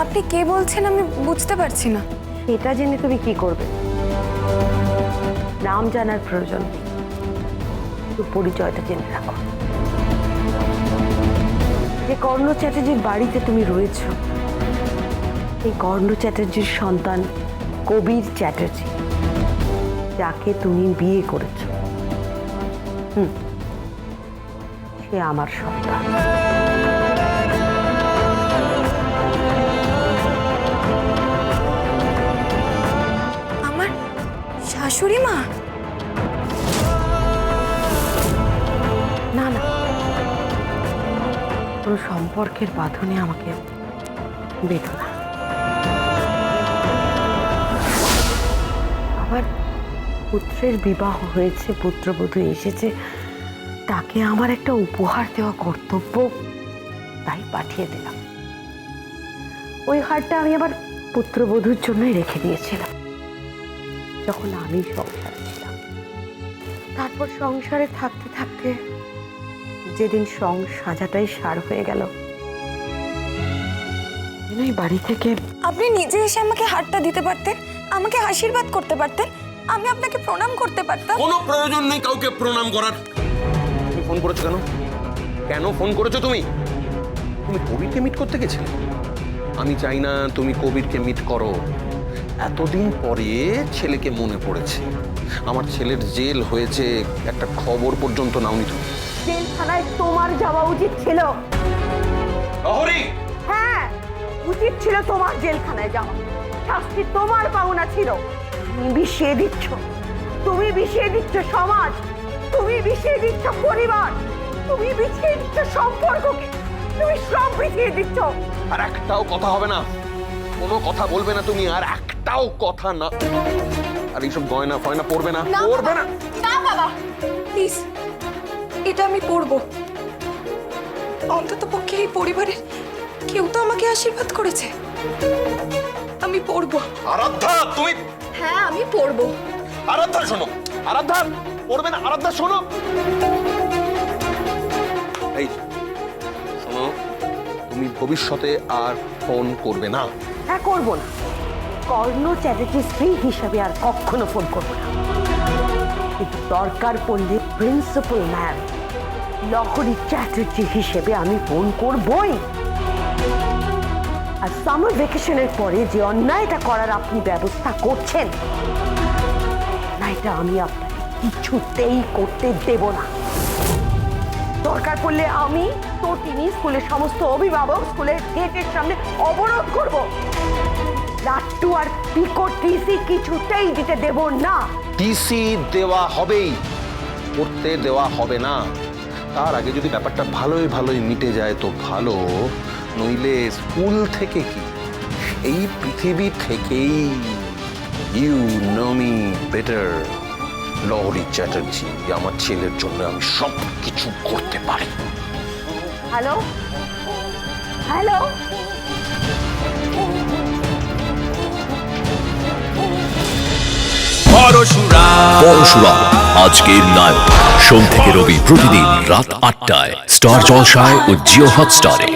আপনি কে বলছেন আমি বুঝতে পারছি না। এটা জেনে তুমি কি করবে? নাম জানার প্রয়োজন নেই, শুধু পরিচয়টা জেনে রাখো। যে কর্ণ চ্যাটার্জির বাড়িতে তুমি রয়েছ, এই কর্ণ চ্যাটার্জির সন্তান কবির চ্যাটার্জি, যাকে তুমি বিয়ে করেছ, সে আমার সন্তান। আমার শাশুড়ি মা? না না, কোনো সম্পর্কের বাঁধনে আমাকে বেঁধো না। আবার পুত্রের বিবাহ হয়েছে, পুত্রবধূ এসেছে, তাকে আমার একটা উপহার দেওয়া কর্তব্য, তাই পাঠিয়ে দিলাম। ওই হারটা আমি আবার পুত্রবধূর জন্যই রেখে দিয়েছিলাম যখন আমি সংসারে ছিলাম। তারপর সংসারে থাকতে থাকতে যেদিন সাজাটাই সার হয়ে গেল, এই বাড়ি থেকে আপনি নিজে এসে আমাকে হারটা দিতে পারতেন, আমাকে আশীর্বাদ করতে পারতেন, আমি আপনাকে প্রণাম করতে পারতাম। কোনো প্রয়োজন নেই কাউকে প্রণাম করার। তুমি ফোন করেছো কেন? কেন ফোন করেছো তুমি? তুমি কবিরকে মিট করতে গেছিলে? আমি চাই না তুমি কবিরকে মিট করো। এতদিন পরে ছেলেকে মনে পড়েছে। আমার ছেলের জেল হয়েছে, একটা খবর পর্যন্ত নাওনি তুমি। জেলখানায় তোমার যাওয়া উচিত ছিল। লহরী, হ্যাঁ, উচিত ছিল তোমার জেলখানায় যাওয়া। শাস্তি তোমার পাওনা ছিল। তুমি বিষিয়ে দিচ্ছ, তুমি বিষিয়ে দিচ্ছ সমাজ, তুমি বিষিয়ে দিচ্ছ পরিবার, তুমি বিষিয়ে দিচ্ছ সম্পর্ককে, তুমি সব বিষিয়ে দিচ্ছ। আর একটাও কথা হবে না, কোনো কথা বলবে না তুমি, আর একটাও কথা না। আর এইসব গয়না ফয়না পরবে না, পরবে না। না বাবা, প্লিজ, এটা আমি পরবো। অন্তত পক্ষে এই পরিবারের কেউ তো আমাকে আশীর্বাদ করেছে, আমি পরবো। আরাধ্যা, তুমি হ্যাঁ, আমি পরবো। আরাধ্যা শোনো, আরাধ্যা পড়বে না, আরাধ্যা শোনো। এই শোনো, তুমি ভবিষ্যতে আর ফোন করবে না। হ্যাঁ, করবো না। কর্ণ চ্যাটার্জির স্ত্রী হিসাবে আর কখনো ফোন করবো না, কিন্তু দরকার পড়লে প্রিন্সিপাল ম্যাম লহরী চ্যাটার্জি হিসেবে আমি ফোন করবই। আর সামার ভ্যাকেশনের পরে যে অন্যায়টা করার আপনি ব্যবস্থা করছেন, না, এটা আমি আপনাকে কিছুতেই করতে দেব না। দরকার পড়লে আমি তো তিনি স্কুলের সমস্ত অভিভাবক স্কুলের গেটের সামনে অবরোধ করব। লাট্টু আর পিকো টিসি কিছুতেই দিতে দেব না। টিসি দেওয়া হবেই, করতে দেওয়া হবে না। তার আগে যদি ব্যাপারটা ভালোই ভালোই মিটে যায় তো ভালো, নইলে স্কুল থেকে কি এই পৃথিবী থেকেই ইউ নো মি বেটার লহরী চ্যাটার্জি, আমার ছেলের জন্য আমি সব কিছু করতে পারি। হ্যালো হ্যালো, পরশুরা আজকের নায়ক, সোম থেকে রবি প্রতিদিন রাত ৮টায় স্টার জলসায় ও জিও হটস্টারে।